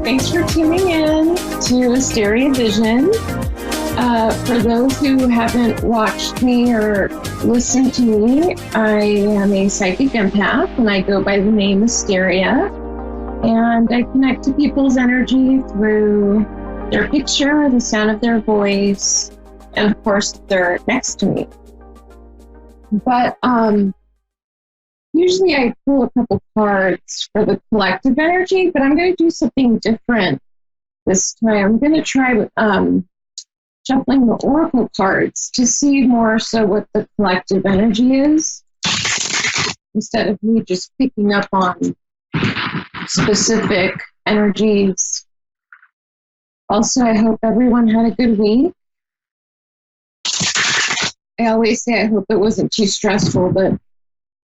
Thanks for tuning in to Asteria Vision. For those who haven't watched me or listened to me, I am a psychic empath and I go by the name Asteria. And I connect to people's energy through their picture, the sound of their voice, and of course, they're next to me. But usually I pull a couple cards for the collective energy, but I'm going to do something different this time. I'm going to try shuffling the oracle cards to see more so what the collective energy is, instead of me just picking up on specific energies. Also, I hope everyone had a good week. I always say I hope it wasn't too stressful, but I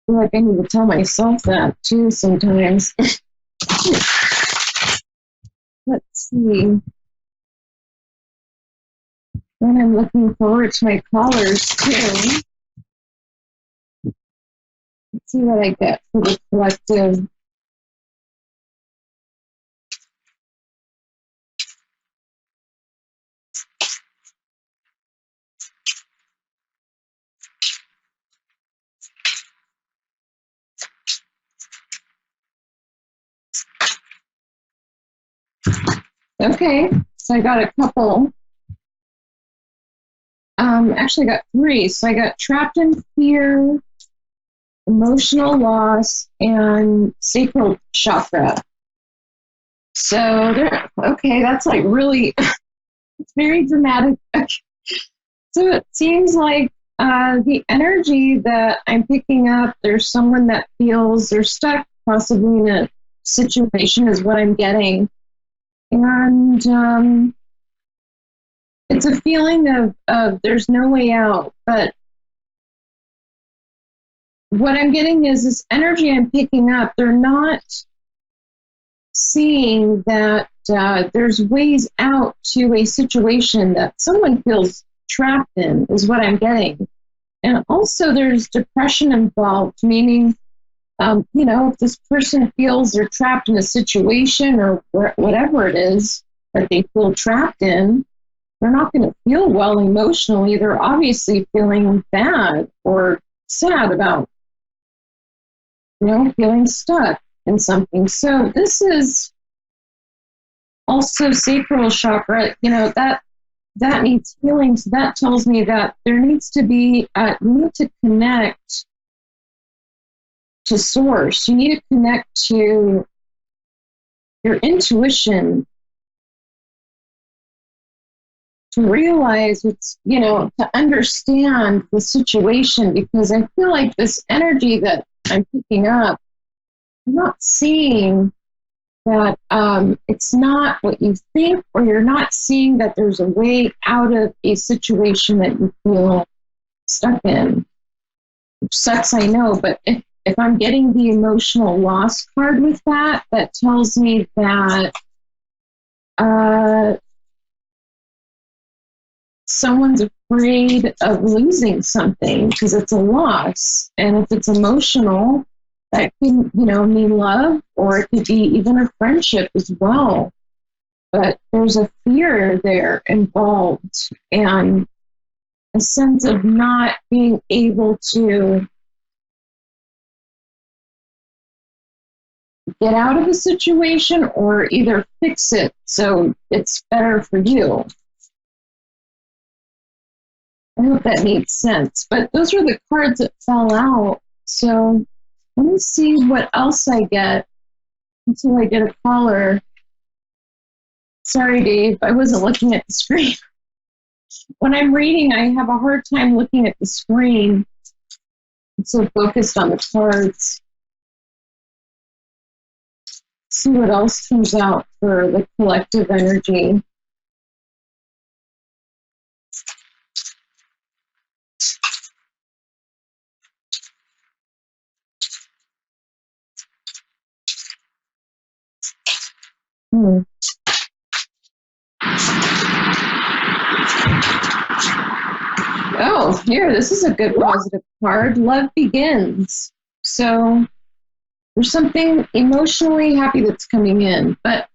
feel like I need to tell myself that too sometimes. Let's see. And I'm looking forward to my callers too. Let's see what I get for the collective. Okay, so I got a couple. Actually, I got three. So I got trapped in fear, emotional loss, and sacral chakra. So okay, that's like really, it's very dramatic. So it seems like the energy that I'm picking up, there's someone that feels they're stuck possibly in a situation is what I'm getting. And it's a feeling of there's no way out, but what I'm getting is this energy I'm picking up, they're not seeing that there's ways out to a situation that someone feels trapped in, is what I'm getting. And also there's depression involved, meaning, if this person feels they're trapped in a situation or whatever it is that they feel trapped in, they're not going to feel well emotionally. They're obviously feeling bad or sad about, feeling stuck in something. So this is also sacral chakra, that needs healing. So that tells me that there needs to be, you need to connect to source. You need to connect to your intuition to realize what's, to understand the situation, because I feel like this energy that I'm picking up, I'm not seeing that it's not what you think, or you're not seeing that there's a way out of a situation that you feel stuck in. Which sucks, I know, but if I'm getting the emotional loss card with that, that tells me that someone's afraid of losing something because it's a loss. And if it's emotional, that can, mean love, or it could be even a friendship as well. But there's a fear there involved and a sense of not being able to get out of a situation or either fix it so it's better for you. I hope that makes sense. But those were the cards that fell out. So let me see what else I get until I get a caller. Sorry, Dave, I wasn't looking at the screen. When I'm reading, I have a hard time looking at the screen. I'm so focused on the cards. See what else comes out for the collective energy. Oh, here, this is a good positive card. Love begins. So there's something emotionally happy that's coming in, but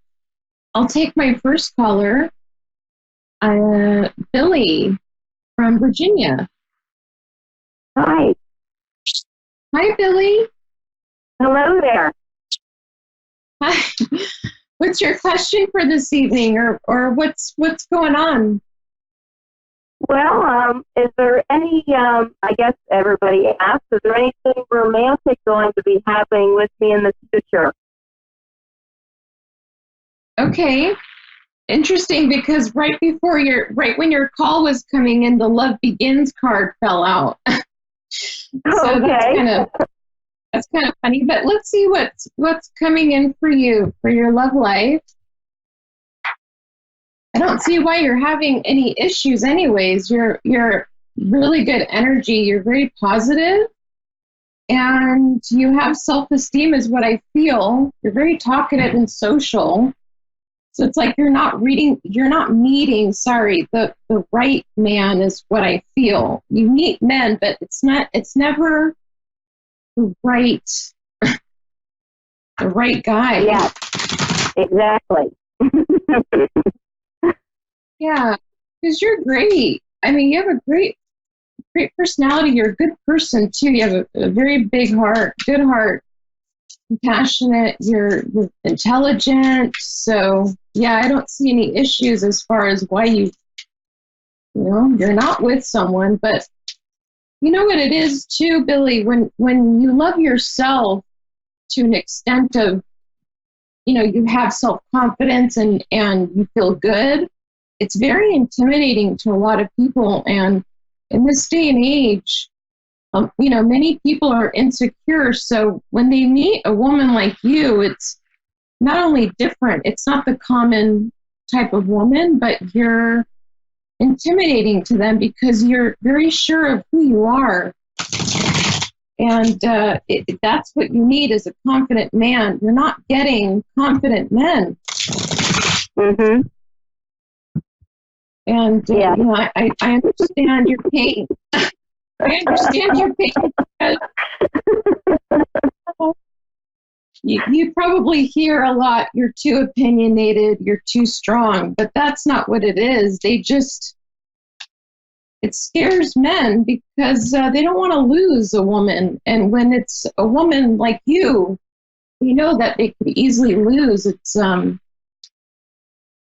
I'll take my first caller, Billy from Virginia. Hi. Hi, Billy. Hello there. Hi. What's your question for this evening, or what's going on? Well, is there any, I guess everybody asks, is there anything romantic going to be happening with me in the future? Okay. Interesting, because right when your call was coming in, the Love Begins card fell out. So Okay. that's kind of funny. But let's see what's coming in for you for your love life. I don't see why you're having any issues anyways. You're really good energy. You're very positive, and you have self-esteem is what I feel. You're very talkative and social. So it's like you're not meeting, the right man is what I feel. You meet men, but it's never the right guy. Yeah, exactly. Yeah, because you're great. I mean, you have a great personality. You're a good person too. You have a very big heart, good heart, compassionate. You're intelligent. So yeah, I don't see any issues as far as why you're not with someone. But you know what it is too, Billy. When you love yourself to an extent of, you have self-confidence and you feel good, it's very intimidating to a lot of people. And in this day and age, many people are insecure. So when they meet a woman like you, it's not only different, it's not the common type of woman, but you're intimidating to them because you're very sure of who you are. And that's what you need is a confident man. You're not getting confident men. Mm-hmm. And, yeah. I understand your pain. I understand your pain. You probably hear a lot, you're too opinionated, you're too strong, but that's not what it is. It scares men because they don't want to lose a woman. And when it's a woman like you that they could easily lose. It's, I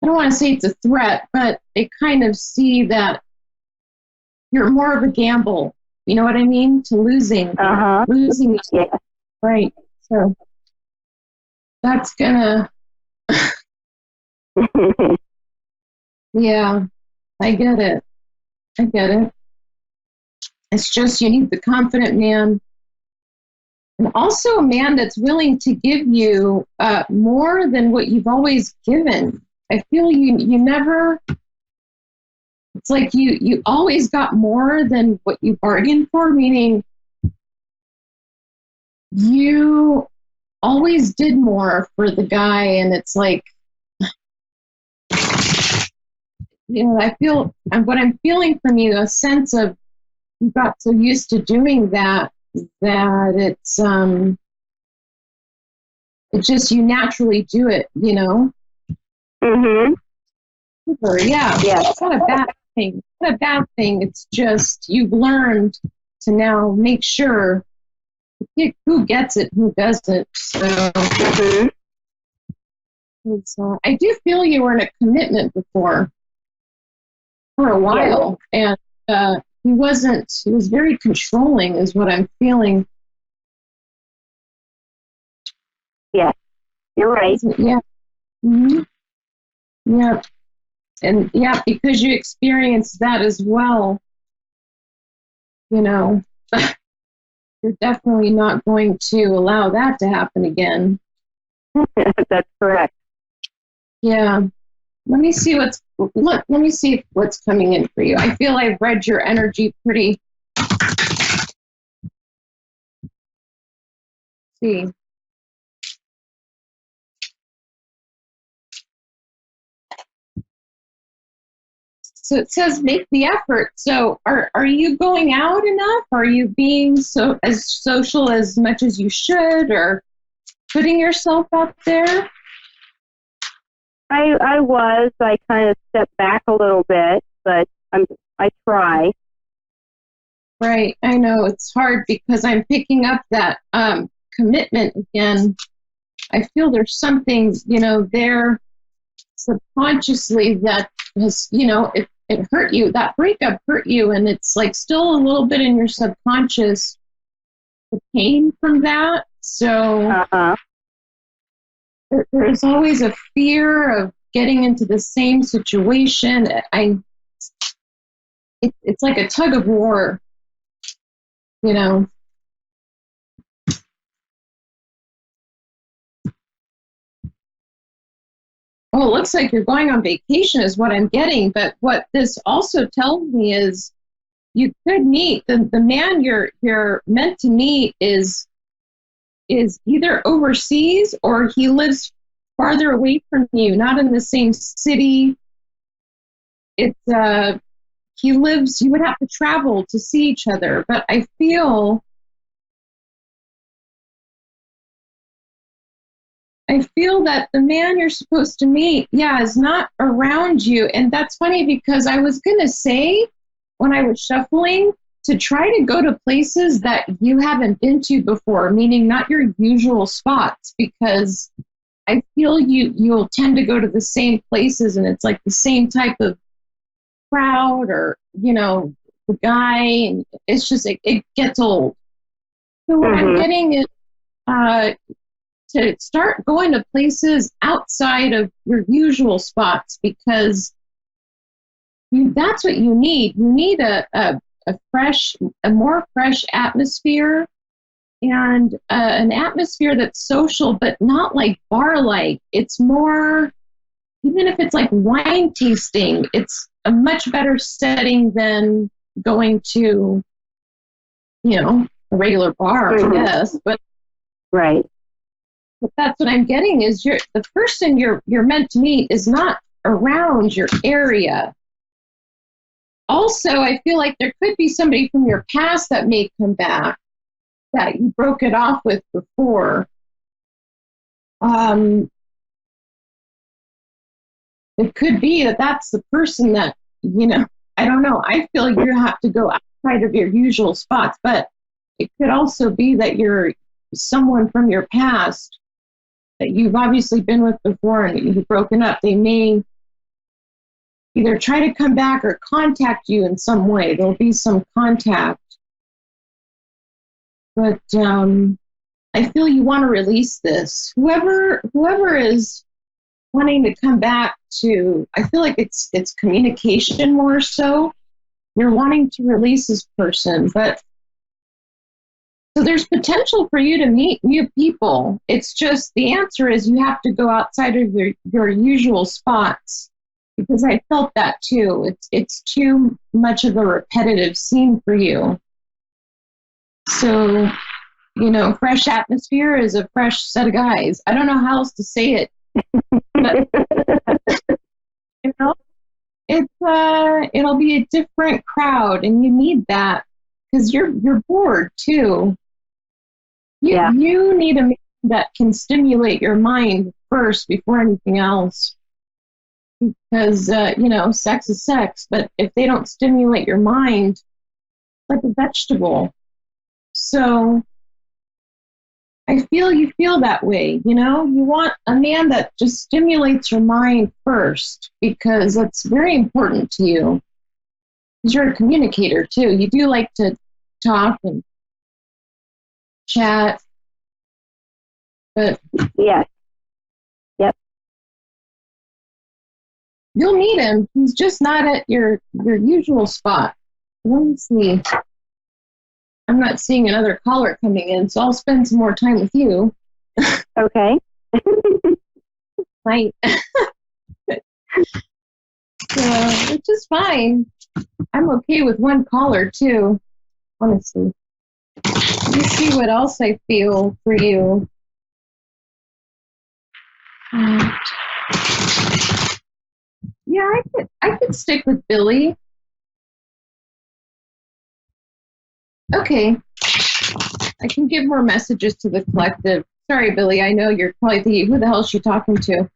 don't want to say it's a threat, but they kind of see that you're more of a gamble. You know what I mean? To losing. Uh-huh. Losing. Yeah. Right. So that's gonna, yeah, I get it. It's just you need the confident man, and also a man that's willing to give you more than what you've always given. I feel you never. It's like you always got more than what you bargained for. Meaning, you always did more for the guy, and it's like, I feel, and what I'm feeling from you, a sense of you got so used to doing that it's just you naturally do it, Mm-hmm. Yeah. Yeah. It's not a bad thing. It's not a bad thing. It's just you've learned to now make sure who gets it, who doesn't. So Mm-hmm. I do feel you were in a commitment before for a while, and he wasn't. He was very controlling, is what I'm feeling. Yeah, you're right. Yeah. Mm-hmm. Yeah. And yeah, because you experienced that as well, you're definitely not going to allow that to happen again. That's correct. Yeah. Let me see what's coming in for you. I feel I've read your energy pretty. See. So it says make the effort. So are you going out enough? Are you being so as social as much as you should, or putting yourself out there? I was. I kind of stepped back a little bit, but I try. Right. I know it's hard because I'm picking up that commitment again. I feel there's something, there subconsciously that has, it hurt you. That breakup hurt you. And it's like still a little bit in your subconscious, the pain from that. So there's always a fear of getting into the same situation. It's like a tug of war, Well, it looks like you're going on vacation is what I'm getting. But what this also tells me is you could meet the man you're meant to meet is either overseas or he lives farther away from you, not in the same city. It's he lives, you would have to travel to see each other. But I feel that the man you're supposed to meet, is not around you. And that's funny because I was going to say when I was shuffling to try to go to places that you haven't been to before, meaning not your usual spots, because I feel you'll tend to go to the same places and it's like the same type of crowd or, the guy, and it's just, it gets old. So what I'm getting is to start going to places outside of your usual spots because that's what you need. You need a more fresh atmosphere and an atmosphere that's social, but not like bar-like. It's more, even if it's like wine tasting, it's a much better setting than going to, a regular bar, I guess. But right. But that's what I'm getting is the person you're meant to meet is not around your area. Also, I feel like there could be somebody from your past that may come back that you broke it off with before. It could be that that's the person that, I don't know. I feel like you have to go outside of your usual spots, but it could also be that you're someone from your past that you've obviously been with before and you've broken up. They may either try to come back or contact you in some way. There'll be some contact. But I feel you want to release this. Whoever is wanting to come back to, I feel like it's communication more so. You're wanting to release this person, but so there's potential for you to meet new people. It's just the answer is you have to go outside of your usual spots because I felt that too. It's too much of a repetitive scene for you. So, fresh atmosphere is a fresh set of guys. I don't know how else to say it. But, it'll be a different crowd and you need that because you're bored too. You need a man that can stimulate your mind first before anything else. Because, sex is sex, but if they don't stimulate your mind, it's like a vegetable. So I feel you feel that way, you want a man that just stimulates your mind first because that's very important to you. Because you're a communicator too. You do like to talk and chat. But yes. Yep. You'll meet him. He's just not at your usual spot. Let me see. I'm not seeing another caller coming in, so I'll spend some more time with you. Okay. Right. Which is fine. I'm okay with one caller too, honestly. Let me see what else I feel for you. Yeah, I could stick with Billy. Okay. I can give more messages to the collective. Sorry, Billy, I know you're probably thinking, who the hell is she talking to?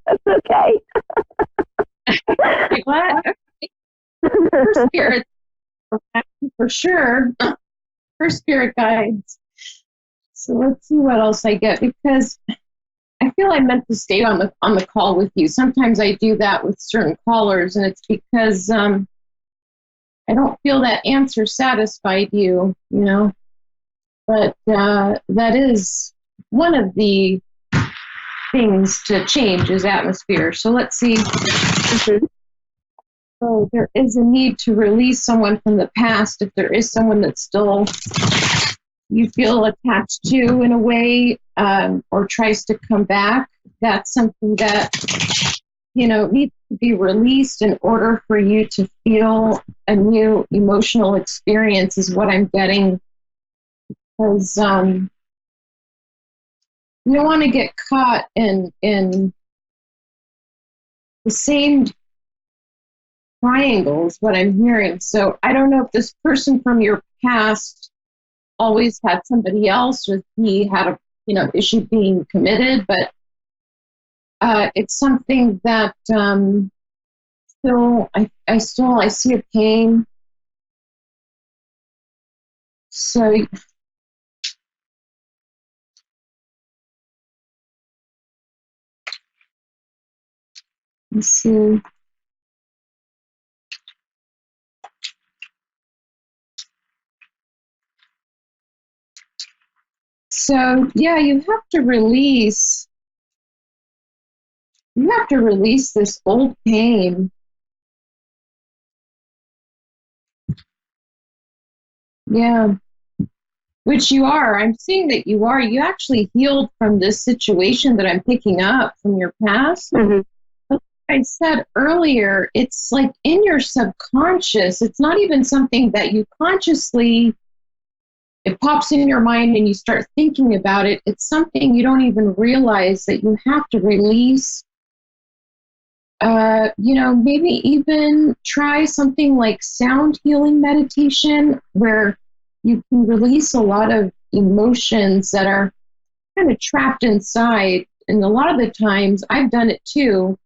That's okay. Like, what? Her spirit, for sure. Her spirit guides. So let's see what else I get, because I feel I meant to stay on the call with you. Sometimes I do that with certain callers, and it's because I don't feel that answer satisfied you, you know. But that is one of the things to change is atmosphere. So let's see. Mm-hmm. So there is a need to release someone from the past if there is someone that still you feel attached to in a way, or tries to come back. That's something that, you know, needs to be released in order for you to feel a new emotional experience is what I'm getting. Because you don't want to get caught in the same triangles, what I'm hearing. So I don't know if this person from your past always had somebody else, or he had a issue being committed, but it's something that still I see a pain. So let's see. So yeah, you have to release this old pain. Yeah, which you are. I'm seeing that you are. You actually healed from this situation that I'm picking up from your past. Mm-hmm. Like I said earlier, it's like in your subconscious. It's not even something that you consciously, it pops in your mind and you start thinking about it. It's something you don't even realize that you have to release. Maybe even try something like sound healing meditation where you can release a lot of emotions that are kind of trapped inside. And a lot of the times, I've done it too.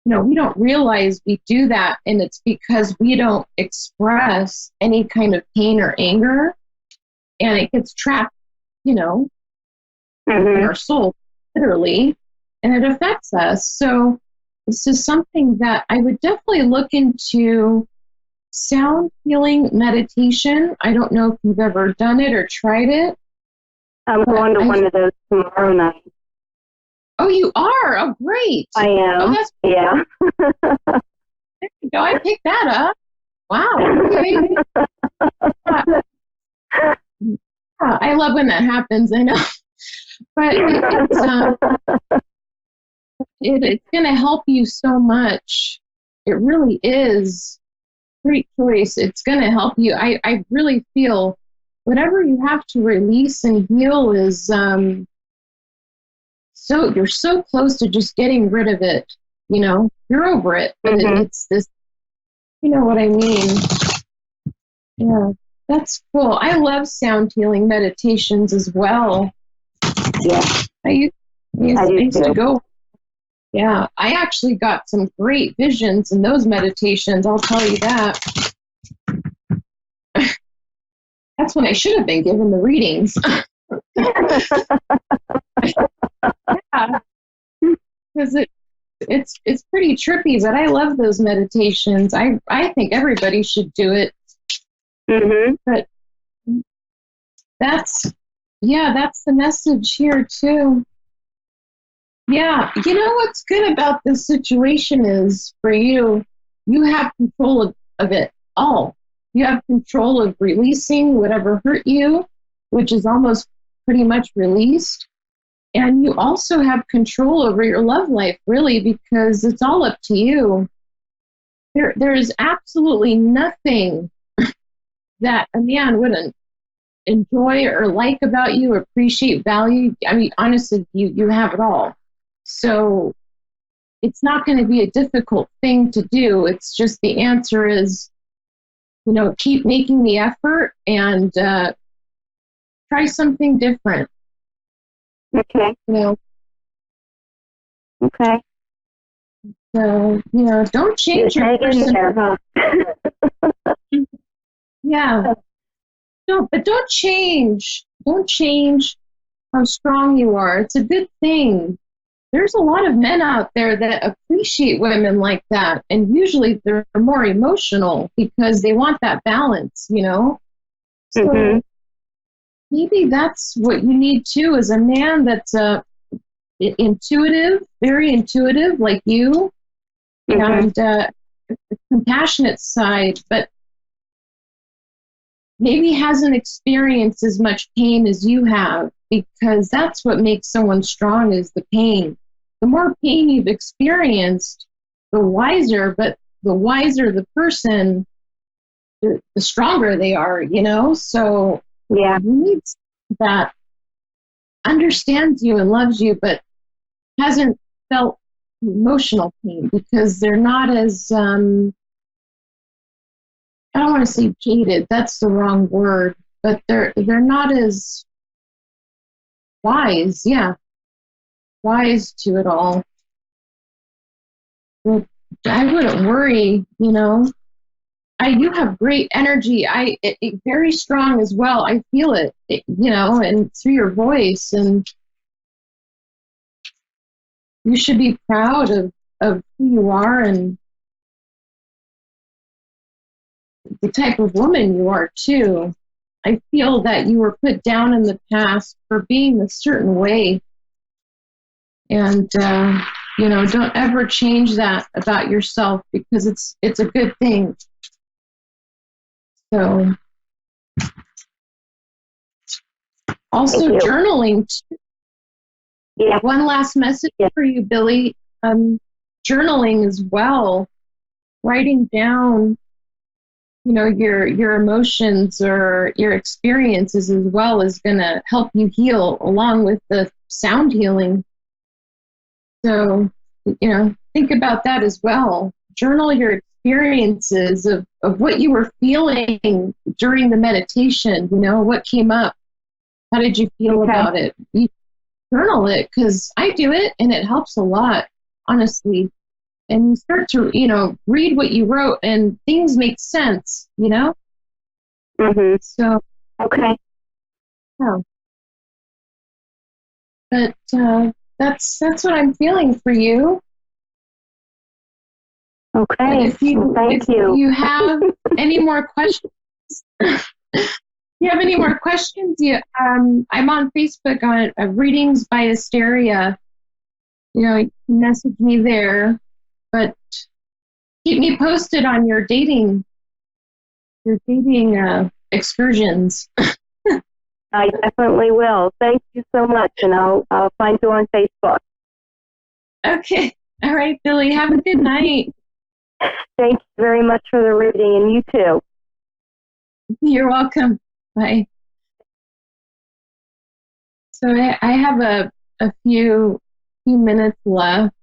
We don't realize we do that. And it's because we don't express any kind of pain or anger. And it gets trapped, Mm-hmm. in our soul, literally, and it affects us. So this is something that I would definitely look into sound healing meditation. I don't know if you've ever done it or tried it. I'm going to one of those tomorrow night. Oh, you are? Oh, great. I am. Oh, that's yeah. There you go. I picked that up. Wow. Okay. I love when that happens. I know. But it's going to help you so much. It really is. Great choice. It's going to help you. I really feel whatever you have to release and heal is so you're so close to just getting rid of it. You're over it. But Mm-hmm. it's this, you know what I mean? Yeah, that's cool. I love sound healing meditations as well. Yeah. I used to too. go. Yeah, I actually got some great visions in those meditations. I'll tell you that. That's when I should have been given the readings. Yeah, because it's pretty trippy, but I love those meditations. I think everybody should do it. Mm-hmm. But that's the message here too. Yeah, what's good about this situation is for you have control of it all. You have control of releasing whatever hurt you, which is almost pretty much released. And you also have control over your love life, really, because it's all up to you. There is absolutely nothing that a man wouldn't enjoy or like about you, appreciate, value. I mean, honestly, you have it all. So it's not going to be a difficult thing to do. It's just the answer is, keep making the effort and try something different. Okay. Okay. So, don't change your Hang in person. there, huh? Yeah. Don't change. Don't change how strong you are. It's a good thing. There's a lot of men out there that appreciate women like that. And usually they're more emotional because they want that balance. Mm-hmm. So maybe that's what you need too, is a man that's intuitive, very intuitive like you, Mm-hmm. and a compassionate side, but maybe hasn't experienced as much pain as you have, because that's what makes someone strong, is the pain. The more pain you've experienced, the wiser, but the wiser the person, the stronger they are. So Yeah. you need that understands you and loves you, but hasn't felt emotional pain, because they're not as I don't want to say jaded, that's the wrong word, but they're not as wise, yeah, wise to it all. But I wouldn't worry. You have great energy. Very strong as well. I feel it, and through your voice, and you should be proud of who you are and the type of woman you are too. I feel that you were put down in the past for being a certain way, and don't ever change that about yourself, because it's a good thing. So Thank also you. journaling. Yeah. One last message Yeah. for you, Billy. Journaling as well, writing down your emotions or your experiences as well, is going to help you heal, along with the sound healing. So think about that as well. Journal your experiences of what you were feeling during the meditation. What came up, how did you feel Okay. about it? You journal it, because I do it and it helps a lot, honestly. And you start to read what you wrote, and things make sense. Mm-hmm. So Okay. yeah. But that's what I'm feeling for you. But Okay. if you Well, thank if you. you have any more questions, you have any more questions, I'm on Facebook on Readings by Asteria. You can message me there, but keep me posted on your dating excursions. I definitely will. Thank you so much, and I'll find you on Facebook. Okay. All right, Billy. Have a good night. Thank you very much for the reading, and you too. You're welcome. Bye. So I have a few minutes left,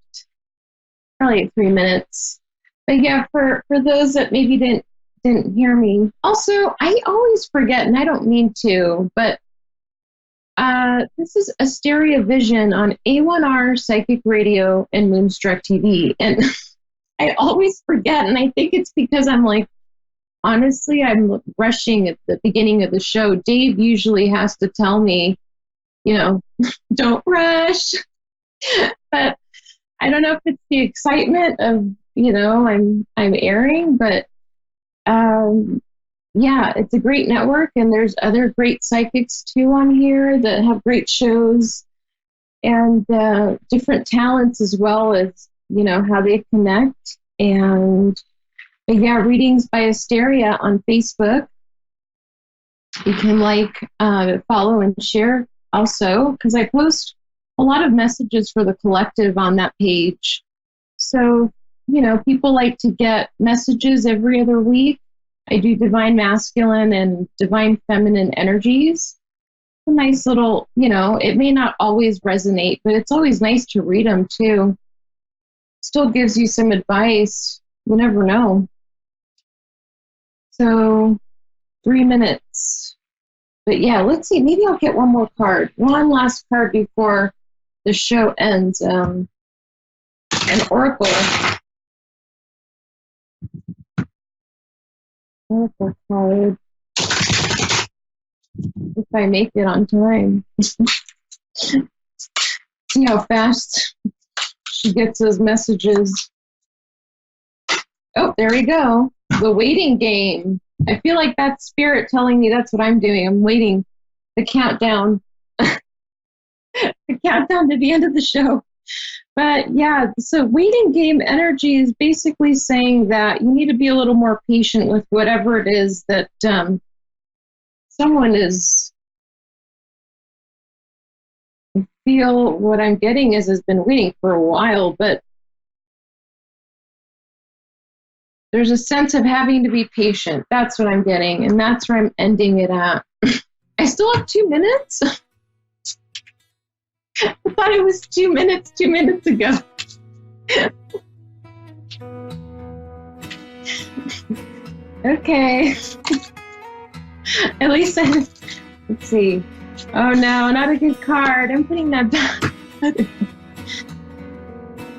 probably 3 minutes. But yeah, for those that maybe didn't hear me. Also, I always forget, and I don't mean to, but this is Asteria Vision on A1R Psychic Radio and Moonstruck TV, and I always forget, and I think it's because I'm like, honestly, I'm rushing at the beginning of the show. Dave usually has to tell me, don't rush. But I don't know if it's the excitement of, I'm airing, but um, yeah, it's a great network, and there's other great psychics too on here that have great shows, and different talents, as well as how they connect. And but yeah, Readings by Asteria on Facebook. You can follow, and share also, because I post a lot of messages for the collective on that page. So, people like to get messages every other week. I do divine masculine and divine feminine energies. A nice little, it may not always resonate, but it's always nice to read them too. Still gives you some advice. You never know. So, 3 minutes. But yeah, let's see. Maybe I'll get one more card. One last card before the show ends. an oracle card if I make it on time. See how fast she gets those messages. Oh, there we go. The waiting game. I feel like that's spirit telling me that's what I'm doing. I'm waiting the countdown. The countdown to the end of the show. But yeah, so waiting game energy is basically saying that you need to be a little more patient with whatever it is that someone is. I feel what I'm getting is has been waiting for a while, but there's a sense of having to be patient. That's what I'm getting, and that's where I'm ending it at. I still have 2 minutes. I thought it was 2 minutes 2 minutes ago. Okay. At least let's see. Oh no, not a good card. I'm putting that back.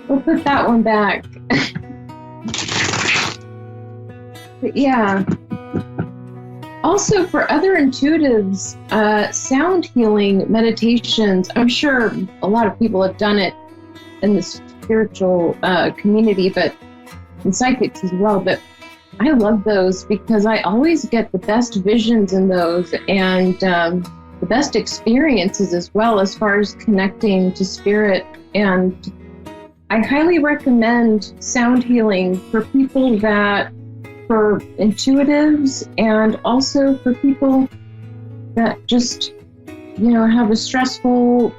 We'll put that one back. But yeah. Also, for other intuitives, sound healing meditations, I'm sure a lot of people have done it in the spiritual community, but in psychics as well. But I love those because I always get the best visions in those and the best experiences as well as far as connecting to spirit. And I highly recommend sound healing for people for intuitives and also for people that just, have a stressful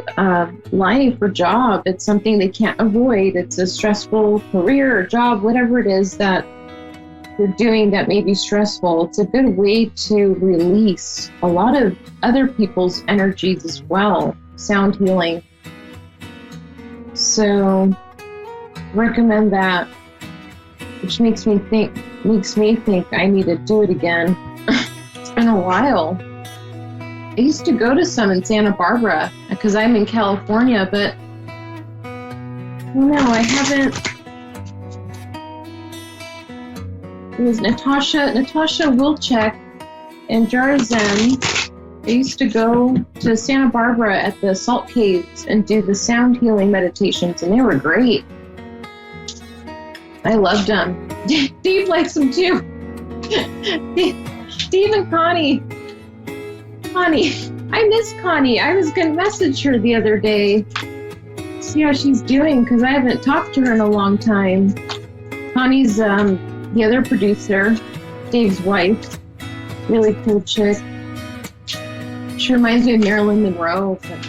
life or job. It's something they can't avoid. It's a stressful career or job, whatever it is that they're doing that may be stressful. It's a good way to release a lot of other people's energies as well, sound healing. So recommend that, which makes me think I need to do it again. It's been a while. I used to go to some in Santa Barbara because I'm in California, but no, I haven't. It was Natasha Wilczek and Jarzen. I used to go to Santa Barbara at the Salt Caves and do the sound healing meditations, and they were great. I loved them. Steve likes them too. Steve and Connie. I miss Connie. I was going to message her the other day, see how she's doing, because I haven't talked to her in a long time. Connie's the other producer, Dave's wife. Really cool chick. She reminds me of Marilyn Monroe. But